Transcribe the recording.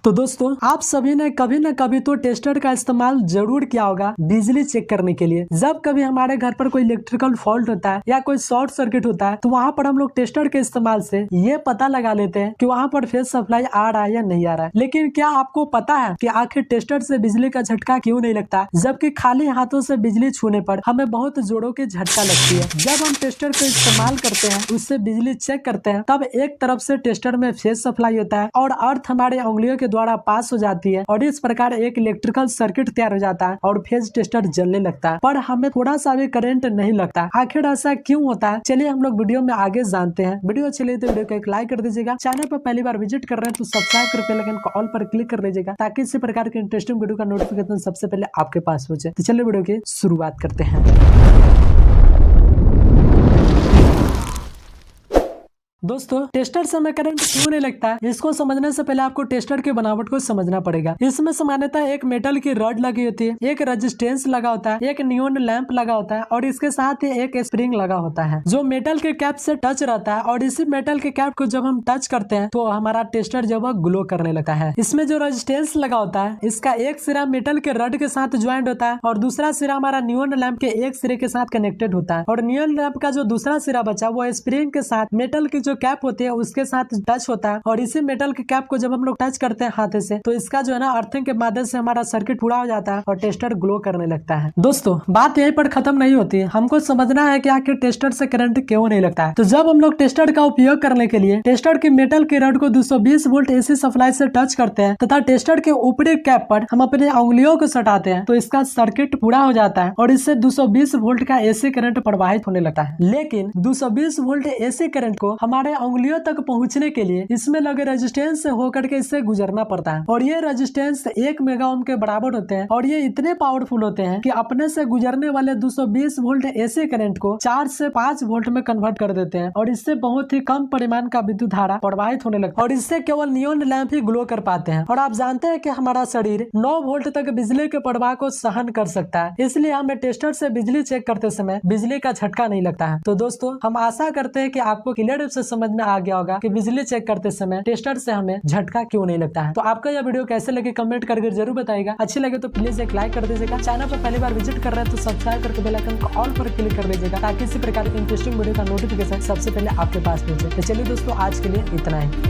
तो दोस्तों आप सभी ने कभी न कभी तो टेस्टर का इस्तेमाल जरूर किया होगा बिजली चेक करने के लिए। जब कभी हमारे घर पर कोई इलेक्ट्रिकल फॉल्ट होता है या कोई शॉर्ट सर्किट होता है तो वहाँ पर हम लोग टेस्टर के इस्तेमाल से ये पता लगा लेते हैं कि वहाँ पर फेस सप्लाई आ रहा है या नहीं आ रहा है। लेकिन क्या आपको पता है कि आखिर टेस्टर से बिजली का झटका क्यों नहीं लगता, जबकि खाली हाथों से बिजली छूने पर हमें बहुत जोरों की झटका लगती है। जब हम टेस्टर का इस्तेमाल करते हैं, उससे बिजली चेक करते हैं, तब एक तरफ से टेस्टर में फेस सप्लाई होता है और अर्थ हमारे उंगलियों के द्वारा पास हो जाती है और इस प्रकार एक इलेक्ट्रिकल सर्किट तैयार हो जाता है और फेज टेस्टर जलने लगता है, पर हमें थोड़ा सा भी करंट नहीं लगता। आखिर ऐसा क्यों होता है, चलिए हम लोग वीडियो में आगे जानते हैं। वीडियो अच्छी लगी तो वीडियो को एक लाइक कर दीजिएगा। चैनल पर पहली बार विजिट कर रहे हैं तो सब्सक्राइब कर बेल आइकन को ऑल पर क्लिक कर लीजिएगा ताकि इसी प्रकार के इंटरेस्टिंग वीडियो का नोटिफिकेशन सबसे पहले आपके पास हो जाए। तो चलिए वीडियो की शुरुआत करते हैं। दोस्तों टेस्टर से हमें करंट क्यों नहीं लगता है, इसको समझने से पहले आपको टेस्टर की बनावट को समझना पड़ेगा। इसमें सामान्यतः एक मेटल की रॉड लगी होती है, एक रेजिस्टेंस लगा होता है, एक नियॉन लैंप लगा होता है और इसके साथ ही एक स्प्रिंग लगा होता है जो मेटल के कैप से टच रहता है। और इसी मेटल के कैप को जब हम टच करते हैं तो हमारा टेस्टर जब वह ग्लो करने लगता है। इसमें जो रेजिस्टेंस लगा होता है, इसका एक सिरा मेटल के रॉड के साथ ज्वाइंट होता है और दूसरा सिरा हमारा नियॉन लैंप के एक सिरे के साथ कनेक्टेड होता है। और नियॉन लैंप का जो दूसरा सिरा बचा वो स्प्रिंग के साथ मेटल की जो कैप होती है उसके साथ टच होता है। और इसी मेटल के कैप को जब हम लोग टच करते हैं हाथ से तो इसका जो है ना अर्थिंग के माध्यम से हमारा सर्किट पूरा हो जाता है और टेस्टर ग्लो करने लगता है। दोस्तों बात यहीं पर खत्म नहीं होती है, हमको समझना है कि आखिर टेस्टर से करंट क्यों नहीं लगता है। तो जब हम लोग टेस्टर का उपयोग करने के लिए टेस्टर की मेटल के रॉड को 220 वोल्ट एसी सप्लाई से टच करते हैं तथा टेस्टर के ऊपरी कैप पर हम अपने उंगलियों को सटाते हैं तो इसका सर्किट पूरा हो जाता है और इससे 220 वोल्ट का एसी करंट प्रवाहित होने लगता है। लेकिन 220 वोल्ट एसी करंट को हमारे उंगलियों तक पहुंचने के लिए इसमें लगे रेजिस्टेंस से होकर के इससे गुजरना पड़ता है और ये रेजिस्टेंस 1 मेगा ओम के बराबर होते हैं और ये इतने पावरफुल होते हैं कि अपने से गुजरने वाले 220 वोल्ट एसी करंट को 4 से 5 वोल्ट में कन्वर्ट कर देते हैं और इससे बहुत ही कम परिमाण का विद्युत धारा प्रवाहित होने लगता है और इससे केवल नियॉन लैंप ही ग्लो कर पाते हैं। और आप जानते हैं कि हमारा शरीर 9 वोल्ट तक बिजली के प्रवाह को सहन कर सकता है, इसलिए हमें टेस्टर से बिजली चेक करते समय बिजली का झटका नहीं लगता है। तो दोस्तों हम आशा करते हैं कि आपको क्लियर रूप से समझ में आ गया होगा कि बिजली चेक करते समय टेस्टर से हमें झटका क्यों नहीं लगता है। तो आपका यह वीडियो कैसे लगे कमेंट करके जरूर बताइएगा। अच्छी लगे तो प्लीज एक लाइक कर दीजिएगा। चैनल पर पहली बार विजिट कर रहे हैं तो सब्सक्राइब करके बेल आइकन को ऑल पर क्लिक कर दीजिएगा ताकि इसी प्रकार के इंटरेस्टिंग वीडियो का नोटिफिकेशन सबसे पहले आपके पास पहुंचे। तो चलिए दोस्तों आज के लिए इतना ही।